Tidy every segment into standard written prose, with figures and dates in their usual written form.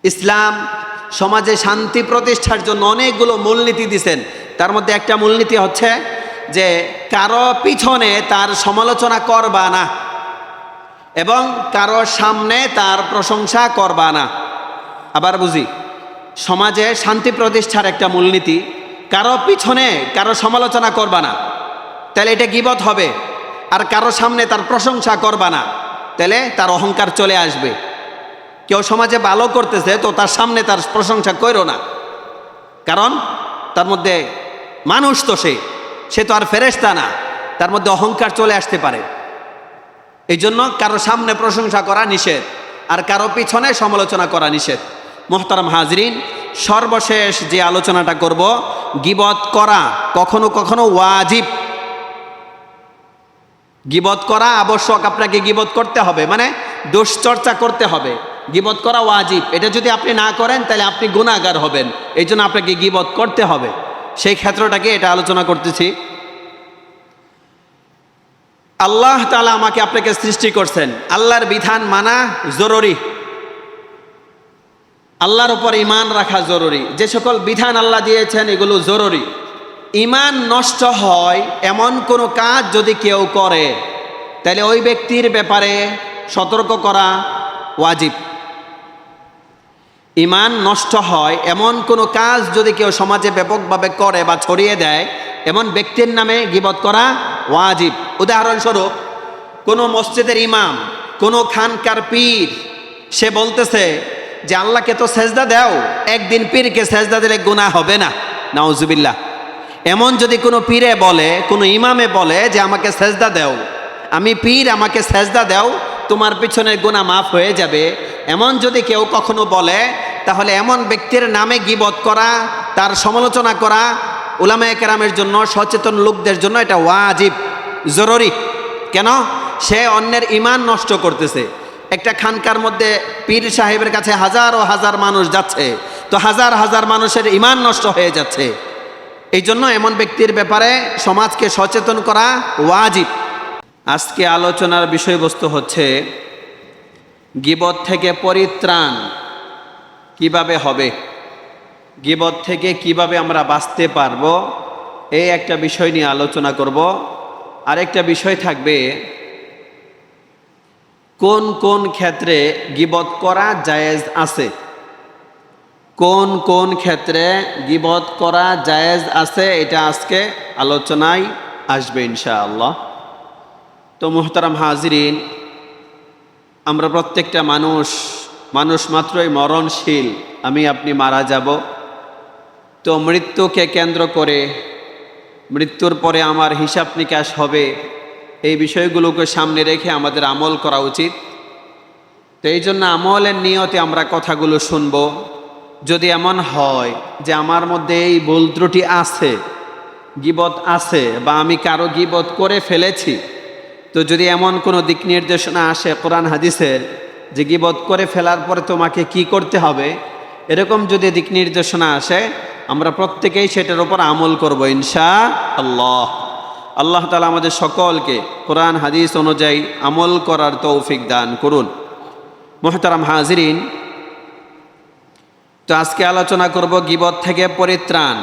ইসলাম সমাজে শান্তি প্রতিষ্ঠার জন্য অনেকগুলো মূলনীতি দিয়েছেন। তার মধ্যে একটা মূলনীতি হচ্ছে যে কারো পিছনে তার সমালোচনা করবা না এবং কারো সামনে তার প্রশংসা করবা না। আবার বুঝি, সমাজে শান্তি প্রতিষ্ঠার একটা মূলনীতি, কারো পিছনে কারো সমালোচনা করবা না, তাহলে এটা গীবত হবে। আর কারো সামনে তার প্রশংসা করবা না, তাহলে তার অহংকার চলে আসবে। কেউ সমাজে ভালো করতেছে তো তার সামনে তার প্রশংসা করো না, কারণ তার মধ্যে মানুষ তো সে তো আর ফেরেশতা না, তার মধ্যে অহংকার চলে আসতে পারে। এই জন্য কারো সামনে প্রশংসা করা নিষেধ, আর কারো পিছনে সমালোচনা করা নিষেধ। মোহতারাম হাজরিন, সর্বশেষ যে আলোচনাটা করব, গীবত করা কখনো কখনো ওয়াজিব। গীবত করা আবশ্যক, আপনাকে গীবত করতে হবে, মানে দুশ্চর্চা করতে হবে। গীবত করা ওয়াজিব, এটা যদি আপনি না করেন তাহলে আপনি গুনাহগার হবেন। এই জন্য আপনাকে গীবত করতে হবে। সেই ক্ষেত্রটাকে এটা আলোচনা করতেছি। আল্লাহ তাআলা আমাকে আপনাকে সৃষ্টি করছেন, আল্লাহর বিধান মানা জরুরি, আল্লাহর উপর ঈমান রাখা জরুরি। যে সকল বিধান আল্লাহ দিয়েছেন এগুলো জরুরি। ঈমান নষ্ট হয় এমন কোনো কাজ যদি কেউ করে, তাহলে ওই ব্যক্তির ব্যাপারে সতর্ক করা ওয়াজিব। ঈমান নষ্ট হয় এমন কোনো কাজ যদি কেউ সমাজে ব্যাপকভাবে করে বা ছড়িয়ে দেয়, এমন ব্যক্তির নামে গীবত করা ওয়াজিব। উদাহরণস্বরূপ, কোনো মসজিদের ইমাম, কোনো খানকার পীর, সে বলতেছে যে আল্লাহকে তো সেজদা দাও, একদিন পীরকে সেজদা দিলে গুনাহ হবে না, নাউজুবিল্লাহ। এমন যদি কোনো পীরে বলে, কোনো ইমামে বলে যে আমাকে সেজদা দাও, আমি পীর, আমাকে সেজদা দাও, তোমার পিছনের গুনাহ মাফ হয়ে যাবে, এমন যদি কেউ কখনো বলে, তাহলে এমন ব্যক্তির নামে গীবত করা, তার সমালোচনা করা উলামায়ে কেরামের জন্য, সচেতন লোকদের জন্য এটা ওয়াজিব, জরুরি। কেন? সে অন্যের ঈমান নষ্ট করতেছে। একটা খানকার মধ্যে পীর সাহেবের কাছে হাজার ও হাজার মানুষ যাচ্ছে, তো হাজার হাজার মানুষের ঈমান নষ্ট হয়ে যাচ্ছে। এই জন্য এমন ব্যক্তির ব্যাপারে সমাজকে সচেতন করা ওয়াজিব। আজকে আলোচনার বিষয়বস্তু হচ্ছে গীবত থেকে পরিত্রাণ কিভাবে হবে, গীবত থেকে কিভাবে আমরা বাঁচতে পারবো, এই একটা বিষয় নিয়ে আলোচনা করব। আরেকটা বিষয় থাকবে, কোন কোন ক্ষেত্রে গীবত করা জায়েজ আছে, কোন কোন ক্ষেত্রে গীবত করা জায়েজ আছে, এটা আজকে আলোচনায় আসবে ইনশাআল্লাহ। তো মুহতারাম হাজিরিন, আমরা প্রত্যেকটা মানুষ মাত্রই মরণশীল, আমি আপনি মারা যাব। তো মৃত্যুকে কেন্দ্র করে, মৃত্যুর পরে আমার হিসাব নিকাশ হবে, এই বিষয়গুলোকে সামনে রেখে আমাদের আমল করা উচিত। তো এই জন্য আমলের নিয়তে আমরা কথাগুলো শুনব। যদি এমন হয় যে আমার মধ্যে এই ভুল ত্রুটি আছে, গীবত আছে, বা আমি কারো গীবত করে ফেলেছি, তো যদি এমন কোনো দিক নির্দেশনা আসে কোরআন হাদিসের যে গীবত করে ফেলার পরে তোমাকে কি করতে হবে, এরকম যদি দিক নির্দেশনা আসে, আমরা প্রত্যেকেই সেটার উপর আমল করব ইনশাআল্লাহ। আল্লাহ তাআলা আমাদের সকলকে কোরআন হাদিস অনুযায়ী আমল করার তৌফিক দান করুন। মুহতারাম হাজিরিন, তো আজকে আলোচনা করব গীবত থেকে পরিত্রাণ।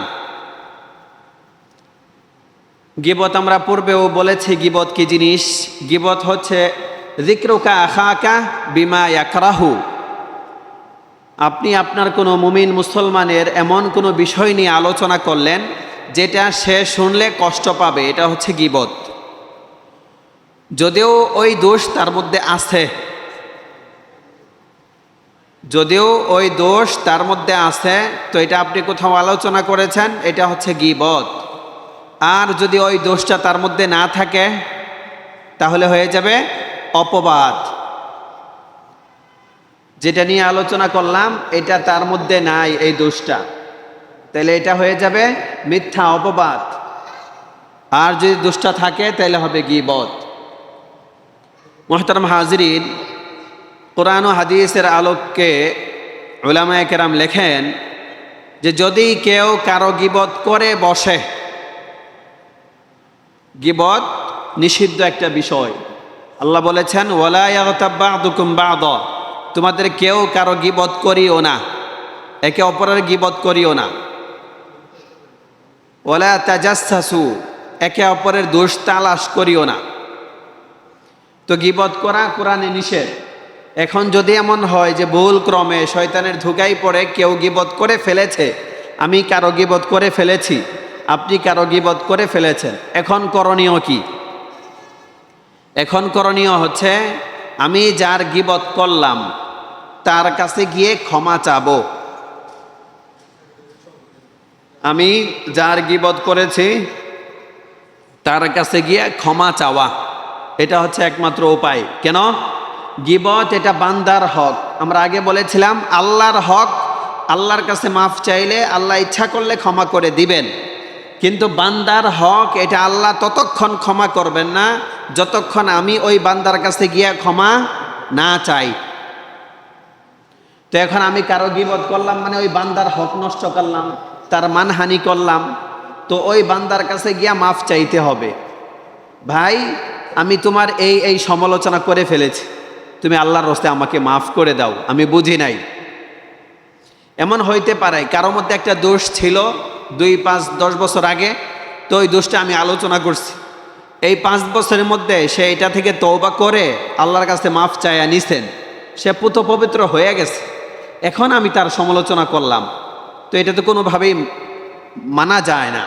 গীবত আমরা পূর্বেও বলেছি গীবত কি জিনিস। গীবত হচ্ছে যিকরুকা আখাকা বিমা ইয়াকরাহু, আপনি আপনার কোনো মুমিন মুসলমানের এমন কোনো বিষয় নিয়ে আলোচনা করলেন যেটা সে শুনলে কষ্ট পাবে, এটা হচ্ছে গীবত। যদিও ওই দোষ তার মধ্যে আছে, যদিও ওই দোষ তার মধ্যে আছে, তো এটা আপনি কোথাও আলোচনা করেছেন, এটা হচ্ছে গীবত। আর যদি ওই দোষটা তার মধ্যে না থাকে, তাহলে হয়ে যাবে অপবাদ। যেটা নিয়ে আলোচনা করলাম এটা তার মধ্যে নাই, এই দোষটা, তাহলে এটা হয়ে যাবে মিথ্যা, অপবাদ। আর যদি দোষটা থাকে তাহলে হবে গীবত। মুহতারাম হাজিরিন, কোরআন ও হাদিসের আলোকে উলামায়ে কেরাম লেখেন যে যদি কেউ কারো গীবত করে বসে, গীবত নিষিদ্ধ একটা বিষয়। আল্লাহ বলেছেন ওয়ালা ইয়াগতাব বা'দুকুম বা'দা, তোমাদের কেউ কারো গীবত করিও না, একে অপরের গীবত করিও না। ওয়ালা তাজাসসু, একে অপরের দোষ তালাশ করিও না। তো গীবত করা কোরআনে নিষেধ। এখন যদি এমন হয় যে ভুল ক্রমে শয়তানের ধোঁকায় পড়ে কেউ গীবত করে ফেলেছে, আমি কারো গীবত করে ফেলেছি, আপনি কারো গীবত করে ফেলেছেন, এখন করণীয় কি? এখন করণীয় হচ্ছে আমি যার গীবত করলাম তার কাছে গিয়ে ক্ষমা চাবো। আমি যার গীবত করেছি তার কাছে গিয়ে ক্ষমা চাওয়া, এটা হচ্ছে একমাত্র উপায়। কেন? গীবত এটা বান্দার হক। আমরা আগে বলেছিলাম আল্লাহর হক, আল্লাহর কাছে মাফ চাইলে আল্লাহ ইচ্ছা করলে ক্ষমা করে দিবেন, কিন্তু বান্দার হক এটা আল্লাহ ততক্ষণ ক্ষমা করবেন না যতক্ষণ আমি ওই বান্দার কাছে গিয়ে ক্ষমা না চাই। তো এখন আমি কারো গীবত করলাম মানে ওই বান্দার হক নষ্ট করলাম, তার মানহানি করলাম, তো ওই বান্দার কাছে গিয়া মাফ চাইতে হবে। ভাই, আমি তোমার এই এই সমালোচনা করে ফেলেছি, তুমি আল্লাহর রাস্তায় আমাকে মাফ করে দাও, আমি বুঝি নাই। এমন হইতে পারে কারো মধ্যে একটা দোষ ছিল 2, 5, 10 বছর আগে, তো ওই দোষটা আমি আলোচনা করছি। এই 5 বছরের মধ্যে সে এটা থেকে তওবা করে আল্লাহর কাছে মাফ চাইয়া নিছেন, সে পুত পবিত্র হয়ে গেছে। এখন আমি তার সমালোচনা করলাম, তো এটা তো কোনোভাবেই মানা যায় না।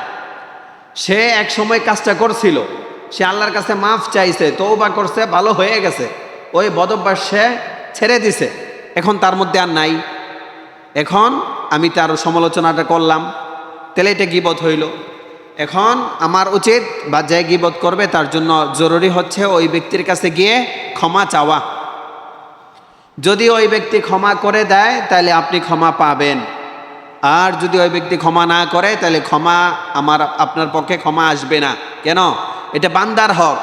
সে এক সময় কাজটা করছিল, সে আল্লাহর কাছে মাফ চাইছে, তওবা করছে, ভালো হয়ে গেছে, ওই বদভ্যাস সে ছেড়ে দিছে, এখন তার মধ্যে আর নাই। এখন আমি তার সমালোচনাটা করলাম, তাহলে এটা গীবত হইল। এখন আমার উচিত বা যে গীবত করবে তার জন্য জরুরি হচ্ছে ওই ব্যক্তির কাছে গিয়ে ক্ষমা চাওয়া। যদি ওই ব্যক্তি ক্ষমা করে দেয় তাহলে আপনি ক্ষমা পাবেন, আর যদি ওই ব্যক্তি ক্ষমা না করে তাহলে ক্ষমা আপনার পক্ষে ক্ষমা আসবে না। কেন? এটা বান্দার হক,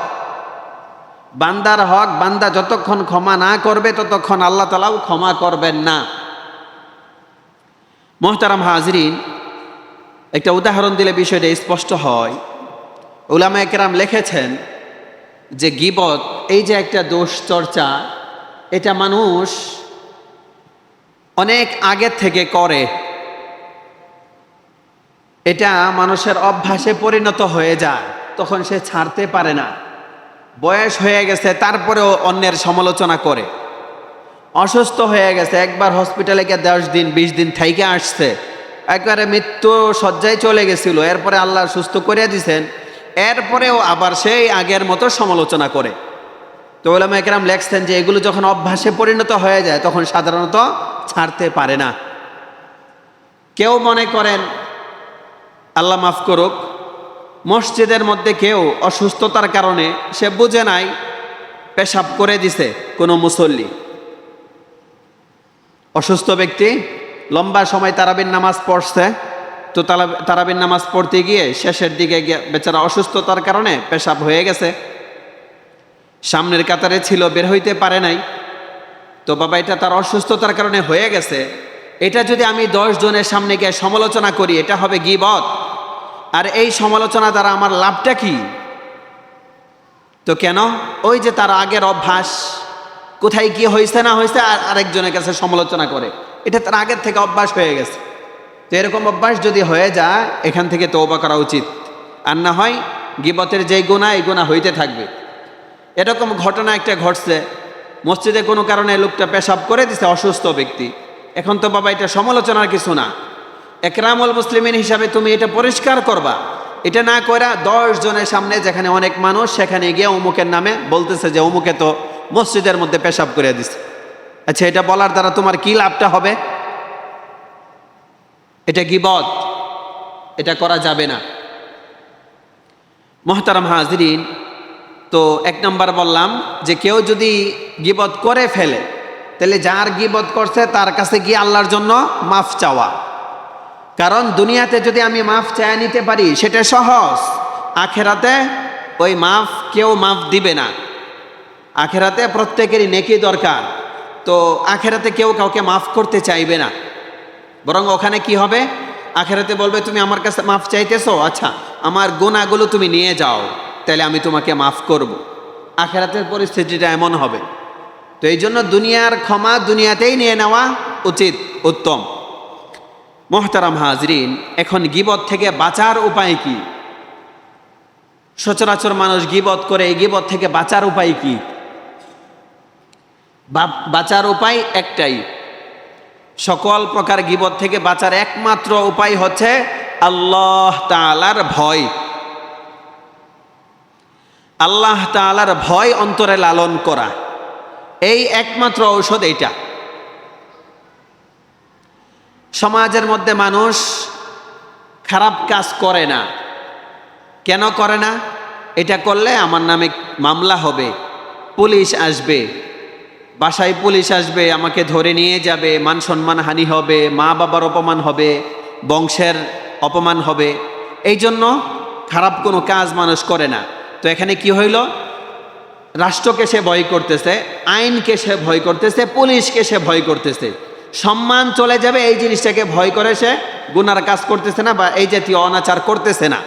বান্দার হক। বান্দা যতক্ষণ ক্ষমা না করবে ততক্ষণ আল্লাহ তাআলাও ক্ষমা করবেন না। মুহতারাম হাজরিন, একটা উদাহরণ দিলে বিষয়টা স্পষ্ট হয়। উলামায়ে কেরাম লিখেছেন যে গীবত এই যে একটা দোষ চর্চা, এটা মানুষ অনেক আগের থেকে করে, এটা মানুষের অভ্যাসে পরিণত হয়ে যায়, তখন সে ছাড়তে পারে না। বয়স হয়ে গেছে তারপরেও অন্যের সমালোচনা করে, অসুস্থ হয়ে গেছে, একবার হসপিটালে গিয়ে 10 দিন 20 দিন থাইকে আসছে, একবারে মৃত্যু শয্যায় চলে গেছিল, এরপরে আল্লাহ সুস্থ করে দিয়েছেন, এরপরেও আবার সেই আগের মতো সমালোচনা করে। তো উলামায়ে কেরাম লেখছেন যে এগুলো যখন অভ্যাসে পরিণত হয়ে যায় তখন সাধারণত ছাড়তে পারে না। কেউ মনে করেন, আল্লাহ মাফ করুক, মসজিদের মধ্যে কেউ অসুস্থতার কারণে সে বুঝে নাই পেশাব করে দিছে কোনো মুসল্লি, অসুস্থ ব্যক্তি লম্বা সময় তারাবির নামাজ পড়ছে, তো তারাবির নামাজ পড়তে গিয়ে শেষের দিকে গিয়ে বেচারা অসুস্থতার কারণে পেশাব হয়ে গেছে, সামনের কাতারে ছিল, বের হইতে পারে নাই। তো বাবা, এটা তার অসুস্থতার কারণে হয়ে গেছে, এটা যদি আমি 10 জনের সামনে গিয়ে সমালোচনা করি এটা হবে গীবত। আর এই সমালোচনা দ্বারা আমার লাভটা কি? তো কেন? ওই যে তার আগের অভ্যাস, কোথায় কি হয়েছে না হয়েছে আর আরেকজনের কাছে সমালোচনা করে, এটা তার আগের থেকে অভ্যাস হয়ে গেছে। তো এরকম অভ্যাস যদি হয়ে যায় এখান থেকে তওবা করা উচিত, আর না হয় গীবতের যে গুনাহ এই গুনাহ হইতে থাকবে। এরকম ঘটনা একটা ঘটছে, মসজিদে কোনো কারণে লোকটা পেশাব করে দিছে, অসুস্থ ব্যক্তি। এখন তো বাবা এটা সমালোচনার কিছু না, একরামুল মুসলিমিন হিসাবে তুমি এটা পরিষ্কার করবা। এটা না কইরা 10 জনের সামনে যেখানে অনেক মানুষ সেখানে গিয়ে অমুকের নামে বলতেছে যে অমুকে তো মসজিদের মধ্যে পেশাব করে দিছে। আচ্ছা, এটা বলার দ্বারা তোমার কি লাভটা হবে? এটা গীবত, এটা করা যাবে না। মুহতারাম হাজরিন, তো 1 নম্বর বললাম যে কেউ যদি গীবত করে ফেলে তাহলে যার গীবত করছে তার কাছে গিয়ে আল্লাহর জন্য মাফ চাওয়া। কারণ দুনিয়াতে যদি আমি মাফ চায় নিতে পারি সেটা সহজ, আখেরাতে ওই মাফ কেউ মাফ দিবে না। আখেরাতে প্রত্যেকেরই নেকি দরকার, তো আখেরাতে কেউ কাউকে মাফ করতে চাইবে না, বরং ওখানে কি হবে, আখেরাতে বলবে তুমি আমার কাছে মাফ চাইতেছো, আচ্ছা আমার গুনাহগুলো তুমি নিয়ে যাও, তাহলে আমি তোমাকে মাফ করব। আখেরাতের পরিস্থিতিটা এমন হবে। তো এই জন্য দুনিয়ার ক্ষমা দুনিয়াতেই নিয়ে নেওয়া উচিত, উত্তম। মোহতারাম হাজরিন, এখন গীবত থেকে বাঁচার উপায় কি? সচরাচর মানুষ গীবত করে, এই গীবত থেকে বাঁচার উপায় কি? বাঁচার উপায় একটাই, সকল প্রকার গীবত থেকে বাঁচার একমাত্র উপায় হচ্ছে আল্লাহ তাআলার ভয়। আল্লাহ তাআলার ভয় অন্তরে লালন করা, এই একমাত্র ঔষধ এইটা। সমাজের মধ্যে মানুষ খারাপ কাজ করে না, কেন করে না? এটা করলে আমার নামে মামলা হবে, পুলিশ আসবে, বাসায় পুলিশ আসবে, আমাকে ধরে নিয়ে যাবে, মান সম্মান হানি হবে, মা বাবার অপমান হবে, বংশের অপমান হবে। এই জন্য খারাপ কোনো কাজ মানুষ করে না। তো এখানে কি হইল? রাষ্ট্রকে সে ভয় করতেছে, আইনকে সে ভয় করতেছে, পুলিশকে সে ভয় করতেছে, সম্মান চলে যাবে এই জিনিসটাকে ভয় করে সে গুনার কাজ করতেছে না বা এই জাতীয় অনাচার করতেছে না।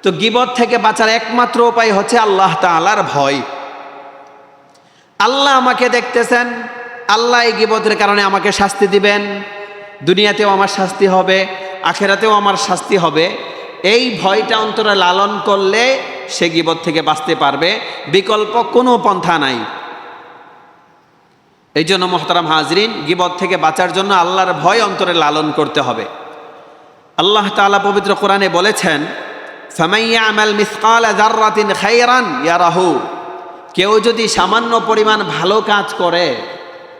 তো গীবত থেকে বাঁচার একমাত্র উপায় হচ্ছে আল্লাহ তাআলার ভয়। আল্লাহ আমাকে দেখতেছেন, আল্লাহ এই গীবতের কারণে আমাকে শাস্তি দিবেন, দুনিয়াতেও আমার শাস্তি হবে, আখিরাতেও আমার শাস্তি হবে। এই ভয়টা অন্তরে লালন করলে সে গীবত থেকে বাঁচতে পারবে, বিকল্প কোনো পন্থা নাই। এই জন্য মোহতারাম হাজরিন, গীবত থেকে বাঁচার জন্য আল্লাহর ভয় অন্তরে লালন করতে হবে। আল্লাহ তাআলা পবিত্র কোরআনে বলেছেন, ফামান ইয়ামাল মিসকালা যাররাতিন খায়রান ইয়ারাহু, কেউ যদি সামান্য পরিমাণ ভালো কাজ করে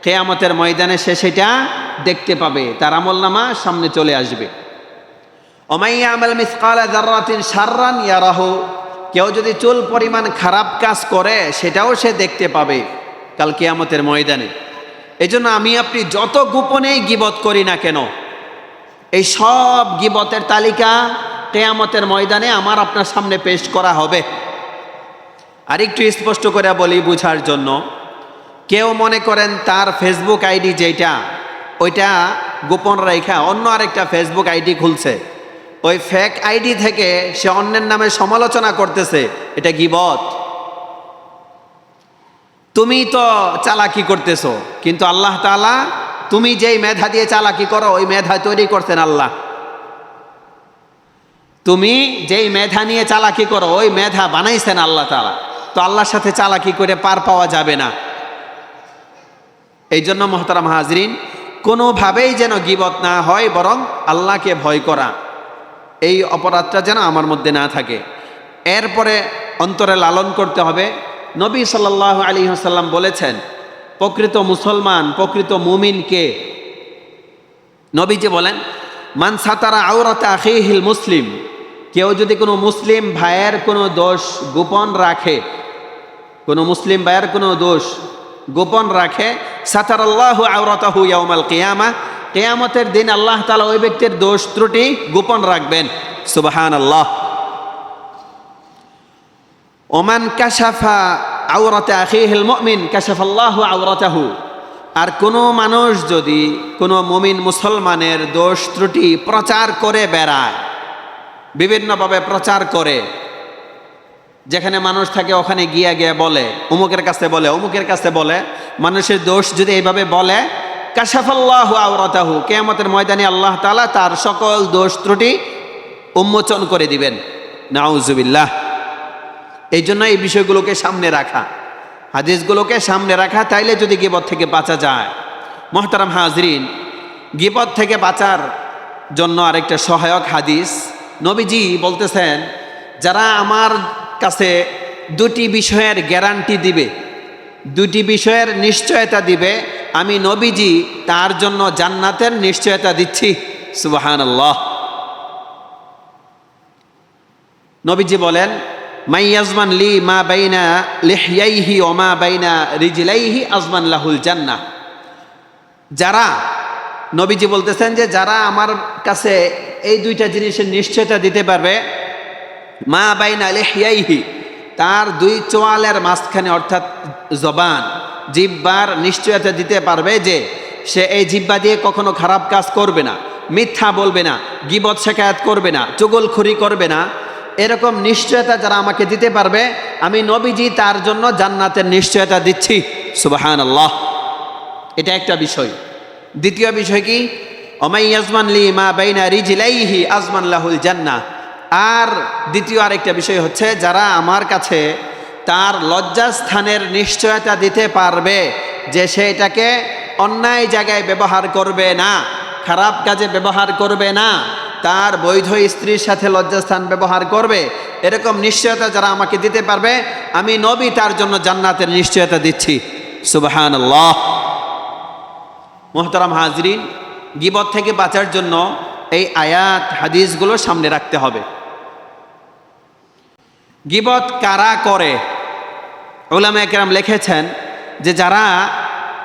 কিয়ামতের ময়দানে সে সেটা দেখতে পাবে, তার আমলনামা সামনে চলে আসবে। ওমান ইয়ামাল মিসকালা যাররাতিন শাররান ইয়ারাহু, কেউ যদি চুল পরিমাণ খারাপ কাজ করে সেটাও সে দেখতে পাবে কাল কিয়ামতের ময়দানে। এই জন্য আমি আপনি যত গোপনেই গীবত করি না কেন, এই সব গীবতের তালিকা কিয়ামতের ময়দানে আমার আপনার সামনে পেশ করা হবে। আর একটু স্পষ্ট করে বলি বুঝার জন্য, কেউ মনে করেন তার ফেসবুক আইডি যেটা, ওইটা গোপন রেখা অন্য আরেকটা ফেসবুক আইডি খুলছে, ওই ফেক আইডি থেকে সে অন্যের নামে সমালোচনা করতেছে, এটা গীবত। তুমি তো চালাকি করতেছো, কিন্তু আল্লাহ তাআলা তুমি যেই মেধা দিয়ে চালাকি করো ওই মেধা তৈরি করছেন আল্লাহ। তুমি যেই মেধা নিয়ে চালাকি করো ওই মেধা বানাইছেন আল্লাহ তাআলা। তো আল্লাহর সাথে চালাকি করে পার পাওয়া যাবে না। এই জন্য মোহতারাম হাজরিন, কোনোভাবেই যেন গীবত না হয়, বরং আল্লাহকে ভয় করা, এই অপরাধটা যেন আমার মধ্যে না থাকে। এরপরে অন্তরে লালন করতে হবে। নবী সাল্লাল্লাহু আলাইহি ওয়াসাল্লাম বলেছেন, প্রকৃত মুসলমান, প্রকৃত মুমিন কে? নবীজি বলেন, মান সাতারা আওরাতা আখিহিল মুসলিম, কেউ যদি কোনো মুসলিম ভাইয়ের কোনো দোষ গোপন রাখে, কোনো মুসলিম ভাইয়ের কোনো দোষ গোপন রাখে, সাতারাল্লাহু আওরাতাহু ইয়াউমাল কিয়ামা, কিয়ামতের দিন আল্লাহ তাআলা ওই ব্যক্তির দোষ ত্রুটি গোপন রাখবেন। সুবহানাল্লাহ। ওমান কাশাফা আওরাতা আখিহিল মুমিন কাশাফাল্লাহু আওরাতাহু, আর কোনো মানুষ যদি কোনো মুমিন মুসলমানের দোষ ত্রুটি প্রচার করে বেড়ায়, বিভিন্নভাবে প্রচার করে, যেখানে মানুষ থাকে ওখানে গিয়ে গিয়ে বলে, অমুকের কাছে বলে, অমুকের কাছে বলে, মানুষের দোষ যদি এইভাবে বলে, কাশাফাল্লাহু আওরাতাহু, কিয়ামতের ময়দানে আল্লাহ তাআলা তার সকল দোষ ত্রুটি উন্মোচন করে দিবেন। নাউজুবিল্লাহ। এই জন্য এই বিষয়গুলোকে সামনে রাখা, হাদিসগুলোকে সামনে রাখা, তাইলে যদি গীবত থেকে বাঁচা যায়। মোহতারাম হাজরিন, গীবত থেকে বাঁচার জন্য আরেকটা সহায়ক হাদিস, নবীজি বলতেছেন, যারা আমার কাছে দুটি বিষয়ের গ্যারান্টি দিবে, দুটি বিষয়ের নিশ্চয়তা দিবে, আমি নবীজি তার জন্য জান্নাতের নিশ্চয়তা দিচ্ছি। সুবহানাল্লাহ। নবীজি বলেন, মাইয়াজমান লি মা বাইনা লিহইয়াইহি ওয়া মা বাইনা রিজলাইহি আজমান লাহুল জান্নাহ। যারা, নবীজি বলতেছেন যে যারা আমার কাছে এই দুইটা জিনিসের নিশ্চয়তা দিতে পারবে, মা বাইনা লিহইয়াইহি, তার দুই চোয়ালের মাঝখানে অর্থাৎ জবান, জিহ্বার নিশ্চয়তা দিতে পারবে যে সে এই জিহ্বা দিয়ে কখনো খারাপ কাজ করবে না, মিথ্যা বলবে না, গীবত শিকায়াত করবে না, চুগলখড়ি করবে না, এরকম নিশ্চয়তা যারা আমাকে দিতে পারবে, আমি নবীজি তার জন্য জান্নাতের নিশ্চয়তা দিচ্ছি। সুবহানাল্লাহ। এটা একটা বিষয়। দ্বিতীয় বিষয় কি, ওমাই ইয়াজমান লি মা বাইনা রিজলাইহি আজমান লাহুল জান্নাহ। আর দ্বিতীয় আরেকটা বিষয় হচ্ছে, যারা আমার কাছে তার লজ্জাস্থানের নিশ্চয়তা দিতে পারবে যে সে এটাকে অন্যায় জায়গায় ব্যবহার করবে না, খারাপ কাজে ব্যবহার করবে না, তার বৈধ স্ত্রীর সাথে লজ্জাস্থান ব্যবহার করবে, এরকম নিশ্চয়তা যারা আমাকে দিতে পারবে, আমি নবী তার জন্য জান্নাতের নিশ্চয়তা দিচ্ছি। সুবহানাল্লাহ। মুহতারাম হাজরিন, গীবত থেকে বাঁচার জন্য এই আয়াত হাদিসগুলো সামনে রাখতে হবে। গীবত কারা করে? উলামায়ে কেরাম লিখেছেন যে যারা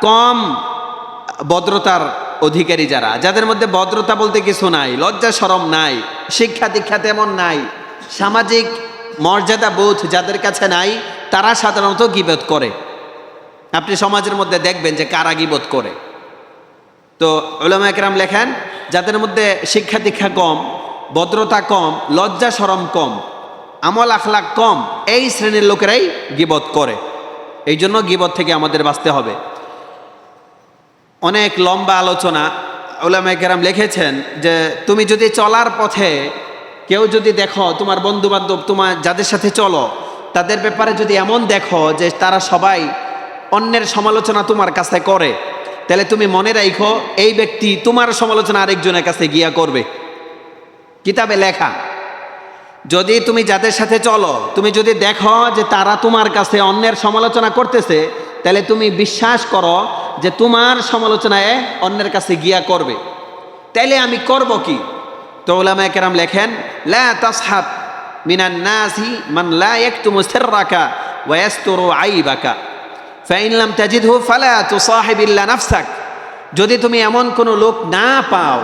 কম ভদ্রতার অধিকারী, যাদের মধ্যে ভদ্রতা বলতে কিছু নাই, লজ্জা শরম নাই, শিক্ষা দীক্ষা তেমন নাই, সামাজিক মর্যাদা বোধ যাদের কাছে নাই, তারা সাধারণত গীবত করে। আপনি সমাজের মধ্যে দেখবেন যে কারা গীবত করে। তো উলামায়ে কেরাম লেখেন, যাদের মধ্যে শিক্ষা দীক্ষা কম, ভদ্রতা কম, লজ্জা শরম কম, আমল আখলাক কম, এই শ্রেণীর লোকেরাই গীবত করে। এই জন্য গীবত থেকে আমাদের বাঁচতে হবে। অনেক লম্বা আলোচনা। উলামায়ে কেরাম লিখেছেন যে তুমি যদি চলার পথে কেউ যদি দেখো, তোমার বন্ধু বান্ধব, তোমার যাদের সাথে চলো, তাদের ব্যাপারে যদি এমন দেখো যে তারা সবাই অন্যের সমালোচনা তোমার কাছে করে, তাহলে তুমি মনে রাখো এই ব্যক্তি তোমার সমালোচনা আরেকজনের কাছে গিয়া করবে। কিতাবে লেখা। যদি তুমি যাদের সাথে চলো, তুমি যদি দেখো যে তারা তোমার কাছে অন্যের সমালোচনা করতেছে, তাহলে তুমি বিশ্বাস করো যে তোমার সমালোচনায় অন্যের কাছে গিয়া করবে। তাইলে আমি করব কি? তো উলামায়ে কেরাম লেখেন, লা তাসহাব মিনান নাসি মান লা ইয়াকতুমু সিররাকা ওয়া ইয়াসতুরু আইবাকা ফাইন লাম তাজিদহু ফালা তুসাহিব ইল্লা নাফসাক। যদি তুমি এমন কোনো লোক না পাও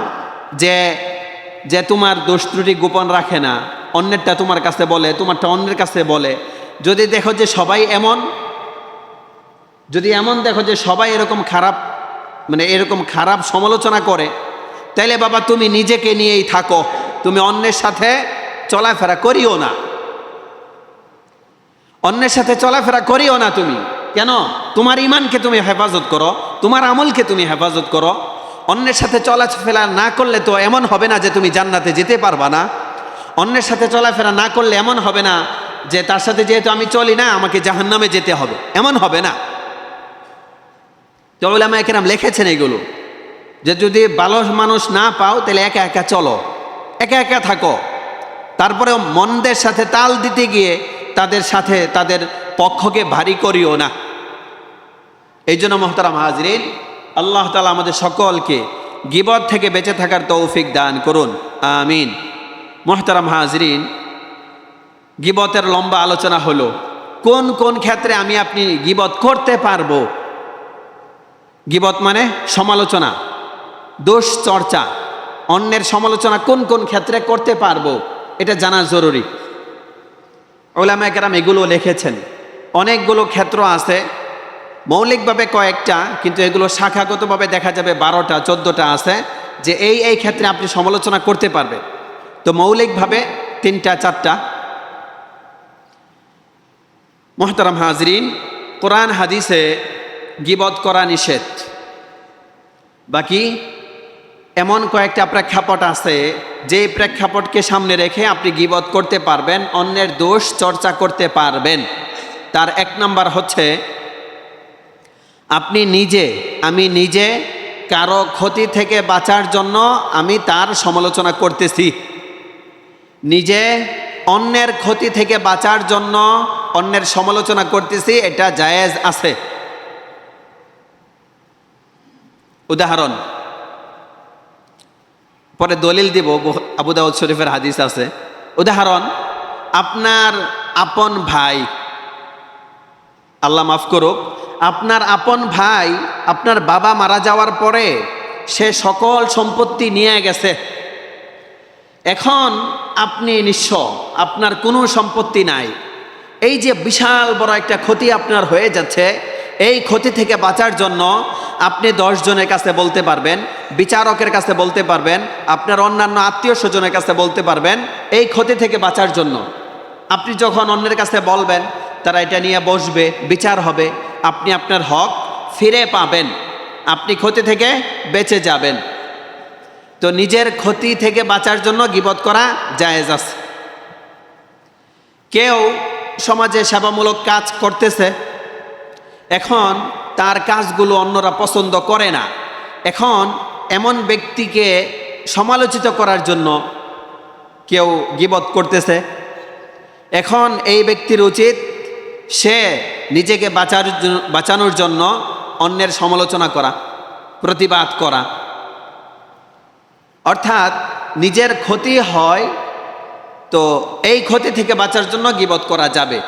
যে তোমার দোষ ত্রুটি গোপন রাখে না, অন্যেরটা তোমার কাছে বলে, তোমারটা অন্যের কাছে বলে, যদি দেখো যে সবাই এমন, যদি এমন দেখো যে সবাই এরকম খারাপ, মানে এরকম খারাপ সমালোচনা করে, তাইলে বাবা তুমি নিজেকে নিয়েই থাকো, তুমি অন্যের সাথে চলাফেরা করিও না, অন্যের সাথে চলাফেরা করিও না। তুমি কেন? তোমার ইমানকে তুমি হেফাজত করো, তোমার আমলকে তুমি হেফাজত করো। অন্যের সাথে চলাফেরা না করলে তো এমন হবে না যে তুমি জান্নাতে যেতে পারবা না। অন্যের সাথে চলাফেরা না করলে এমন হবে না যে তার সাথে যেহেতু আমি চলি না আমাকে জাহান্নামে যেতে হবে, এমন হবে না। তো উলামায়ে কেরাম লিখেছেন এগুলো, যে যদি ভালো মানুষ না পাও তাহলে একা একা চলো, একা একা থাকো। তারপরে মনদের সাথে তাল দিতে গিয়ে তাদের সাথে তাদের পক্ষকে ভারী করিও না। এই জন্য মুহতারাম হাজরিন, আল্লাহ তাআলা আমাদের সকলকে গীবত থেকে বেঁচে থাকার তৌফিক দান করুন, আমিন। মুহতারাম হাজরিন, গীবতের লম্বা আলোচনা হলো, কোন কোন ক্ষেত্রে আমি আপনি গীবত করতে পারবো। গীবত মানে সমালোচনা, দোষ চর্চা, অন্যের সমালোচনা কোন কোন ক্ষেত্রে করতে পারবো, এটা জানা জরুরি। উলামায়ে কেরাম এগুলো লিখেছেন। অনেকগুলো ক্ষেত্র আছে, মৌলিকভাবে কয়েকটা, কিন্তু এগুলো শাখাগতভাবে দেখা যাবে 12টা 14টা আছে, যে এই ক্ষেত্রে আপনি সমালোচনা করতে পারবেন। তো মৌলিকভাবে 3টা 4টা। মুহতারাম হাজরিন, কোরআন হাদিসে গীবত করা নিষেধ। বাকি এমন কয়েকটা প্রেক্ষাপট আছে যে প্রেক্ষাপটকে সামনে রেখে আপনি গীবত করতে পারবেন, অন্যের দোষ চর্চা করতে পারবেন। তার 1 নাম্বার হচ্ছে, আপনি নিজে, আমি নিজে কারো ক্ষতি থেকে বাঁচার জন্য আমি তার সমালোচনা করতেছি। নিজে অন্যের ক্ষতি থেকে বাঁচার জন্য অন্যের সমালোচনা করতেছি, এটা জায়েজ আছে। উদাহরণ পরে দলিল দিব, আবু দাউদ শরীফের হাদিস আছে। উদাহরণ, আপনার আপন ভাই, আল্লাহ মাফ করুক, আপনার আপন ভাই আপনার বাবা মারা যাওয়ার পরে সে সকল সম্পত্তি নিয়ে গেছে। এখন আপনি নিঃস্ব, আপনার কোনো সম্পত্তি নাই। এই যে বিশাল বড় একটা ক্ষতি আপনার হয়ে যাচ্ছে, এই ক্ষতি থেকে বাঁচার জন্য আপনি 10 জনের কাছে বলতে পারবেন, বিচারকের কাছে বলতে পারবেন, আপনার অন্যান্য আত্মীয় স্বজনের কাছে বলতে পারবেন এই ক্ষতি থেকে বাঁচার জন্য। আপনি যখন অন্যের কাছে বলবেন, তারা এটা নিয়ে বসবে, বিচার হবে, আপনি আপনার হক ফিরে পাবেন, আপনি ক্ষতি থেকে বেঁচে যাবেন। তো নিজের ক্ষতি থেকে বাঁচার জন্য গীবত করা জায়েজ আছে। কেউ সমাজে সেবামূলক কাজ করতেছে, এখন তার কাজগুলো অন্যরা পছন্দ করে না, এখন এমন ব্যক্তিকে সমালোচিত করার জন্য কেউ গীবত করতেছে। এখন এই ব্যক্তির উচিত সে নিজেকে বাঁচানোর জন্য অন্যের সমালোচনা করা, প্রতিবাদ করা। অর্থাৎ নিজের ক্ষতি হয়, তো এই ক্ষতি থেকে বাঁচার জন্য গীবত করা যাবে।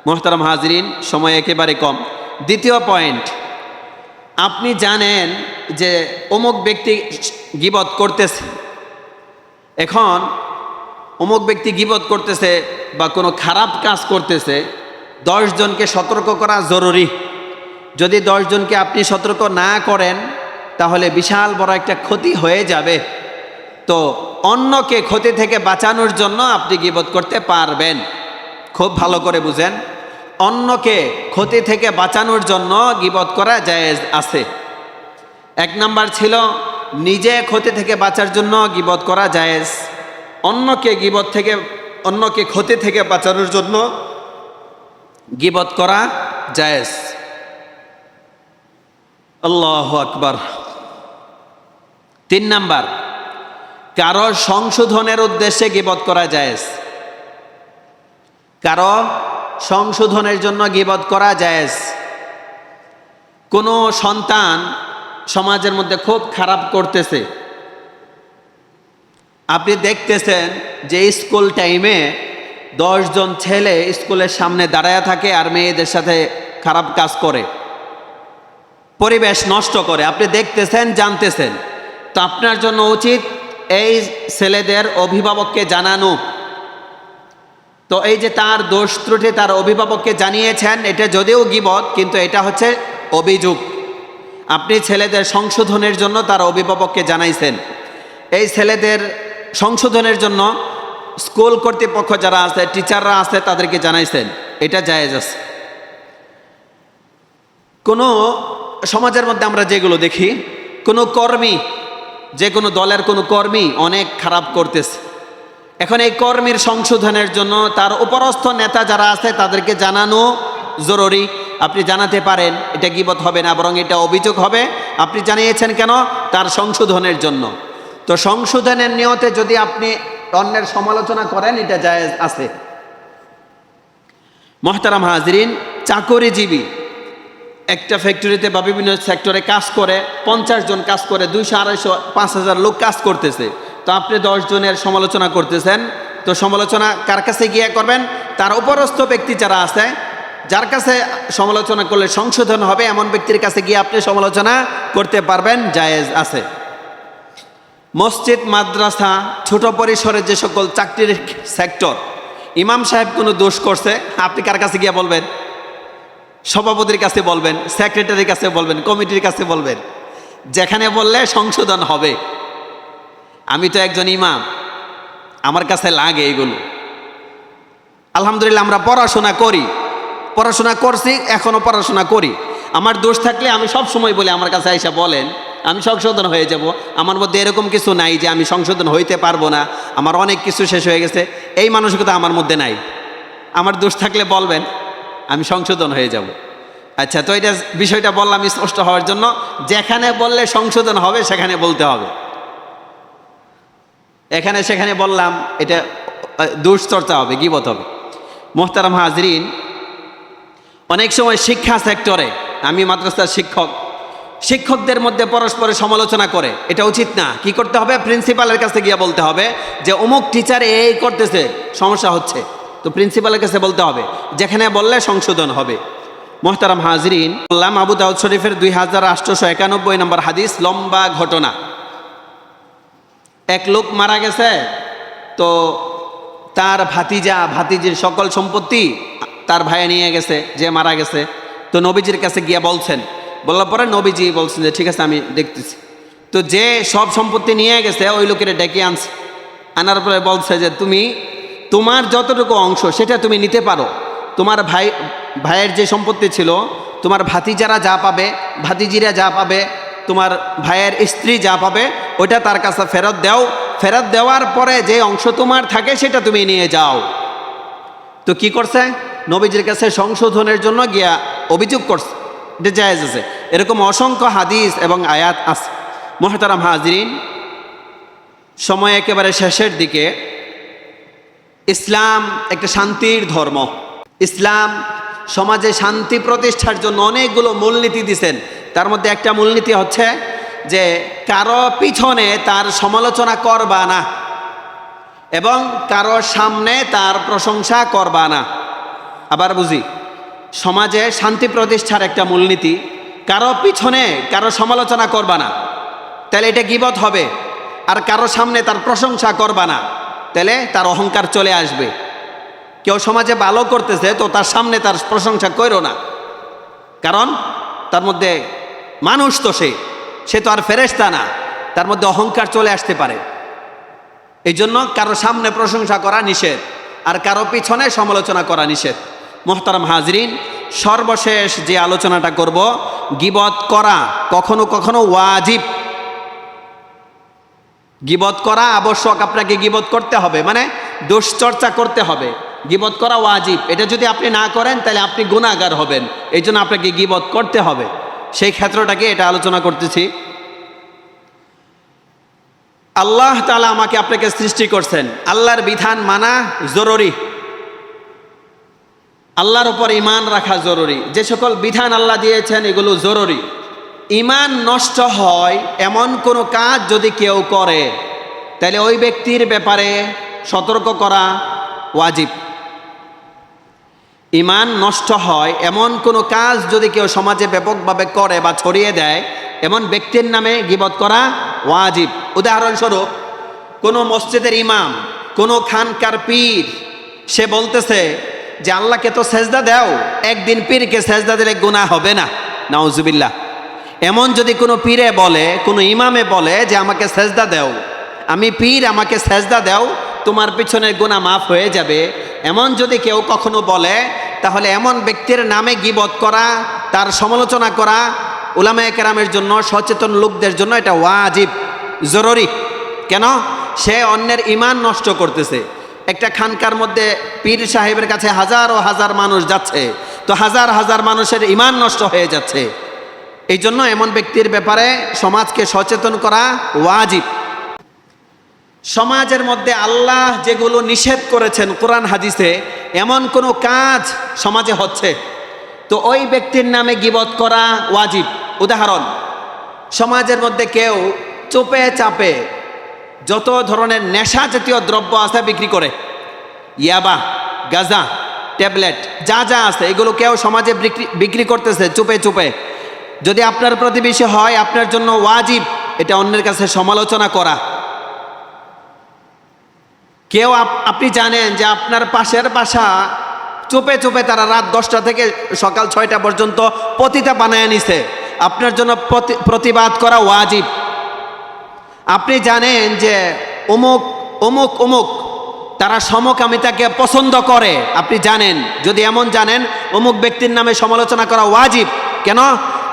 মোহতারাম হাজরিন, সময় একেবারে কম। দ্বিতীয় পয়েন্ট, আপনি জানেন যে অমুক ব্যক্তি গীবত করতেছে, এখন অমুক ব্যক্তি গীবত করতেছে বা কোনো খারাপ কাজ করতেছে, 10 জনকে সতর্ক করা জরুরি। যদি 10 জনকে আপনি সতর্ক না করেন তাহলে বিশাল বড় একটা ক্ষতি হয়ে যাবে। তো অন্যকে ক্ষতি থেকে বাঁচানোর জন্য আপনি গীবত করতে পারবেন। খুব ভালো করে বুঝেন, অন্যকে ক্ষতি থেকে বাঁচানোর জন্য গীবত করা জায়েজ আছে। 1 নাম্বার ছিল নিজে ক্ষতি থেকে বাঁচার জন্য গীবত করা জায়েজ, অন্যকে ক্ষতি থেকে বাঁচানোর জন্য গীবত করা জায়েজ। আল্লাহু আকবার। 3 নাম্বার, কারো সংশোধনের উদ্দেশ্যে গীবত করা জায়েজ। কারো সংশোধনের জন্য গীবত করা জায়েজ। কোনো সন্তান সমাজের মধ্যে খুব খারাপ করতেছে, আপনি দেখতেছেন যে স্কুল টাইমে 10 জন ছেলে স্কুলের সামনে দাঁড়ায় থাকে আর মেয়েদের সাথে খারাপ কাজ করে, পরিবেশ নষ্ট করে, আপনি দেখতেছেন, জানতেছেন। তো আপনার জন্য উচিত এই ছেলেদের অভিভাবককে জানানো। তো এই যে তার দোষ ত্রুটি তার অভিভাবককে জানিয়েছেন, এটা যদিও গীবত, কিন্তু এটা হচ্ছে অভিযোগ। আপনি ছেলেদের সংশোধনের জন্য তার অভিভাবককে জানাইছেন। এই ছেলেদের সংশোধনের জন্য স্কুল কর্তৃপক্ষ যারা আছে, টিচাররা আছে, তাদেরকে জানাইছেন, এটা জায়েজ আছে। কোনো সমাজের মধ্যে আমরা যেগুলো দেখি, কোনো কর্মী, যে কোনো দলের কোনো কর্মী অনেক খারাপ করতেছে, এখন এই কর্মীর সংশোধনের জন্য তার উপরস্থ নেতা যারা আছে তাদেরকে জানানো জরুরি। আপনি জানাতে পারেন, এটা গীবত হবে না, বরং এটা অভিযোগ হবে। আপনি জানিয়েছেন কেন? তার সংশোধনের জন্য। তো সংশোধনের নিয়তে যদি আপনি অন্যের সমালোচনা করেন, এটা জায়েজ আছে। মুহতারাম হাজরিন, চাকরিজীবী একটা ফ্যাক্টরিতে বা বিভিন্ন সেক্টরে কাজ করে, 50 জন কাজ করে, 200, 250, 5000 লোক কাজ করতেছে। তো আপনি 10 জনের সমালোচনা করতেছেন, তো সমালোচনা কার কাছে গিয়ে করবেন? তার উপরস্থ ব্যক্তি যারা আছে, যার কাছে সমালোচনা করলে সংশোধন হবে, এমন ব্যক্তির কাছে গিয়ে আপনি সমালোচনা করতে পারবেন, জায়েজ আছে। মসজিদ, মাদ্রাসা, ছোট পরিসরের যে সকল চাকরির সেক্টর, ইমাম সাহেব কোনো দোষ করছে, আপনি কার কাছে গিয়ে বলবেন? সভাপতির কাছে বলবেন, সেক্রেটারির কাছে বলবেন, কমিটির কাছে বলবেন, যেখানে বললে সংশোধন হবে। আমি তো একজন ইমাম, আমার কাছে লাগে এগুলো। আলহামদুলিল্লাহ, আমরা পড়াশোনা করছি, এখনো পড়াশোনা করি। আমার দোষ থাকলে আমি সব সময় বলি, আমার কাছে আইসা বলেন, আমি সংশোধন হয়ে যাব। আমার মধ্যে এরকম কিছু নাই যে আমি সংশোধন হইতে পারবো না, আমার অনেক কিছু শেষ হয়ে গেছে, এই মানসিকতা আমার মধ্যে নাই। আমার দোষ থাকলে বলবেন, আমি সংশোধন হয়ে যাব। আচ্ছা, তো এটা বিষয়টা বললাম স্পষ্ট হওয়ার জন্য, যেখানে বললে সংশোধন হবে সেখানে বলতে হবে। এখানে সেখানে বললাম, এটা দুশ্চর্চা হবে, গীবত হবে। মুহতারাম হাজরিন, অনেক সময় শিক্ষা সেক্টরে, আমি মাদ্রাসার শিক্ষকদের মধ্যে পরস্পরের সমালোচনা করে, এটা উচিত না। কি করতে হবে? প্রিন্সিপালের কাছে গিয়ে বলতে হবে যে অমুক টিচার এই করতেছে, সমস্যা হচ্ছে। তো প্রিন্সিপালের কাছে বলতে হবে, যেখানে বললে সংশোধন হবে। মুহতারাম হাজরিন, বললাম আবু দাউদ শরীফের 2891 নম্বর হাদিস, লম্বা ঘটনা। এক লোক মারা গেছে, তো তার ভাতিজির সকল সম্পত্তি তার ভাই নিয়ে গেছে, যে মারা গেছে। তো নবীজির কাছে গিয়ে বলার পরে নবীজি বলছেন যে ঠিক আছে, আমি দেখতেছি। তো যে সব সম্পত্তি নিয়ে গেছে, ওই লোকের ডেকে আনছে, আনার পরে বলছে যে তোমার যতটুকু অংশ সেটা তুমি নিতে পারো, তোমার ভাইয়ের যে সম্পত্তি ছিল, তোমার ভাতিজারা যা পাবে, ভাতিজিরা যা পাবে, তোমার ভাইয়ের স্ত্রী যা পাবে, ওইটা তার কাছে ফেরত দাও। ফেরত দেওয়ার পরে যে অংশ তোমার থাকে সেটা তুমি নিয়ে যাও। তো কি করছে? নবীজির কাছে সংশোধনের জন্য গিয়া অভিযোগ করছে, এটা জায়েজ আছে। এরকম অসংখ্য হাদিস এবং আয়াত আছে। মুহতারাম হাজরিন, সময় একেবারে শেষের দিকে। ইসলাম একটা শান্তির ধর্ম। ইসলাম সমাজে শান্তি প্রতিষ্ঠার জন্য অনেকগুলো মূলনীতি দিছেন। তার মধ্যে একটা মূলনীতি হচ্ছে যে কারো পিছনে তার সমালোচনা করবা না এবং কারো সামনে তার প্রশংসা করবা না। আবার বুঝি, সমাজে শান্তি প্রতিষ্ঠার একটা মূলনীতি, কারো পিছনে কারো সমালোচনা করবা না, তাহলে এটা গীবত হবে। আর কারো সামনে তার প্রশংসা করবা না, তাহলে তার অহংকার চলে আসবে। কেউ সমাজে ভালো করতেছে তো তার সামনে তার প্রশংসা করো না, কারণ তার মধ্যে মানুষ তো সে তো আর ফেরেশতা না, তার মধ্যে অহংকার চলে আসতে পারে। এই জন্য কারো সামনে প্রশংসা করা নিষেধ, আর কারো পিছনে সমালোচনা করা নিষেধ। মুহতারাম হাজরিন, সর্বশেষ যে আলোচনাটা করব, গীবত করা কখনো কখনো ওয়াজিব। গীবত করা আবশ্যক, আপনাকে গীবত করতে হবে, মানে দুশ্চর্চা করতে হবে। গীবত করা ওয়াজিব, এটা যদি আপনি না করেন তাহলে আপনি গুনাহগার হবেন। এই জন্য আপনাকে গীবত করতে হবে। সেই ক্ষেত্রটাকে এটা আলোচনা করতেছি। আল্লাহ তাআলা আমাকে আপনাকে সৃষ্টি করছেন, আল্লাহর বিধান মানা জরুরি, আল্লাহর উপর ঈমান রাখা জরুরি। যে সকল বিধান আল্লাহ দিয়েছেন এগুলো জরুরি। ঈমান নষ্ট হয় এমন কোনো কাজ যদি কেউ করে, তাহলে ওই ব্যক্তির ব্যাপারে সতর্ক করা ওয়াজিব। ঈমান নষ্ট হয় এমন কোনো কাজ যদি কেউ সমাজে ব্যাপকভাবে করে বা ছড়িয়ে দেয়, এমন ব্যক্তির নামে গীবত করা ওয়াজিব। উদাহরণস্বরূপ, কোনো মসজিদের ইমাম, কোনো খানকার পীর, সে বলতেছে যে আল্লাহকে তো সেজদা দাও, একদিন পীরকে সেজদা দিলে গুনাহ হবে না, নাউজুবিল্লাহ। এমন যদি কোনো পীরে বলে, কোনো ইমামে বলে যে আমাকে সেজদা দাও, আমি পীর, আমাকে সেজদা দাও, তোমার পিছনের গুনাহ মাফ হয়ে যাবে, এমন যদি কেউ কখনো বলে, তাহলে এমন ব্যক্তির নামে গীবত করা, তার সমালোচনা করা উলামায়ে কেরামের জন্য, সচেতন লোকদের জন্য এটা ওয়াজিব, জরুরি। কেন? সে অন্যের ঈমান নষ্ট করতেছে। একটা খানকার মধ্যে পীর সাহেবের কাছে হাজার ও হাজার মানুষ যাচ্ছে, তো হাজার হাজার মানুষের ঈমান নষ্ট হয়ে যাচ্ছে। এই জন্য এমন ব্যক্তির ব্যাপারে সমাজকে সচেতন করা ওয়াজিব। সমাজের মধ্যে আল্লাহ যেগুলো নিষেধ করেছেন কোরআন হাদিসে, এমন কোনো কাজ সমাজে হচ্ছে, তো ওই ব্যক্তির নামে গীবত করা ওয়াজিব। উদাহরণ, সমাজের মধ্যে কেউ চুপে চাপে যত ধরনের নেশা জাতীয় দ্রব্য আছে বিক্রি করে, ইয়াবা, গাঁজা, ট্যাবলেট, যা যা আছে এগুলো কেউ সমাজে বিক্রি করতেছে চুপে চুপে, যদি আপনার প্রতিবেশী হয়, আপনার জন্য ওয়াজিব এটা অন্যের কাছে সমালোচনা করা। কেউ আপনি জানেন যে আপনার পাশের বাসা চুপে চুপে তারা রাত 10টা থেকে সকাল 6টা পর্যন্ত পতিতা বানায় নিছে, আপনার জন্য প্রতিবাদ করা ওয়াজিব। আপনি জানেন যে অমুক অমুক অমুক তারা সমকামিতাকে পছন্দ করে, আপনি জানেন, যদি এমন জানেন, অমুক ব্যক্তির নামে সমালোচনা করা ওয়াজিব। কেন?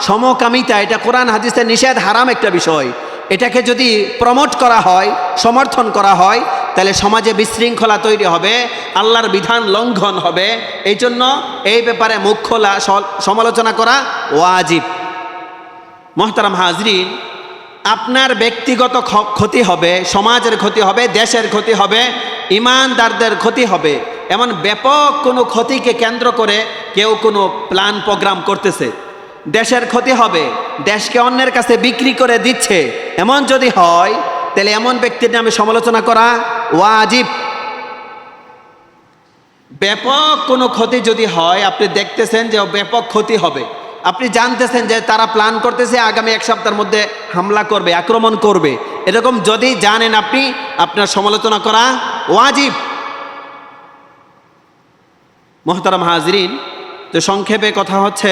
সমকামিতা এটা কোরআন হাদিসে নিষেধ, হারাম একটা বিষয়। এটাকে যদি প্রমোট করা হয়, সমর্থন করা হয়, তাহলে সমাজে বিশৃঙ্খলা তৈরি হবে, আল্লাহর বিধান লঙ্ঘন হবে। এই জন্য এই ব্যাপারে মুখ খোলা সমালোচনা করা ওয়াজিব। মুহতারাম হাজরিন, আপনার ব্যক্তিগত ক্ষতি হবে, সমাজের ক্ষতি হবে, দেশের ক্ষতি হবে, ইমানদারদের ক্ষতি হবে। এমন ব্যাপক কোনো ক্ষতিকে কেন্দ্র করে কেউ কোনো প্ল্যান প্রোগ্রাম করতেছে, দেশের ক্ষতি হবে, দেশকে অন্যের কাছে বিক্রি করে দিচ্ছে, এমন যদি হয়, তাহলে এমন ব্যক্তির নামে সমালোচনা করা ওয়াজিব। ব্যাপক কোনো ক্ষতি যদি হয়, আপনি দেখতেছেন যে ব্যাপক ক্ষতি হবে, আপনি জানতেছেন যে তারা প্ল্যান করতেছে আগামী 1 সপ্তাহের মধ্যে হামলা করবে, আক্রমণ করবে, এরকম যদি জানেন আপনি, আপনার সমালোচনা করা ওয়াজিব। মুহতারাম হাজরিন, তো সংক্ষেপে কথা হচ্ছে,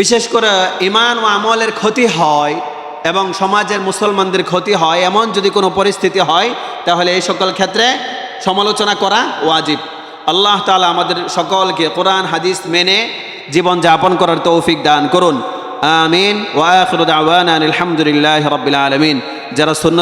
বিশেষ করে ঈমান ও আমলের ক্ষতি হয় এবং সমাজের মুসলমানদের ক্ষতি হয়, এমন যদি কোনো পরিস্থিতি হয়, তাহলে এই সকল ক্ষেত্রে সমালোচনা করা ওয়াজিব। আল্লাহ তাআলা আমাদের সকলকে কোরআন হাদিস মেনে জীবন যাপন করার তৌফিক দান করুন। আমিন। ওয়া আখিরু দাওয়ানা আলহামদুলিল্লাহি রাব্বিল আলামিন। যারা সুন্নাত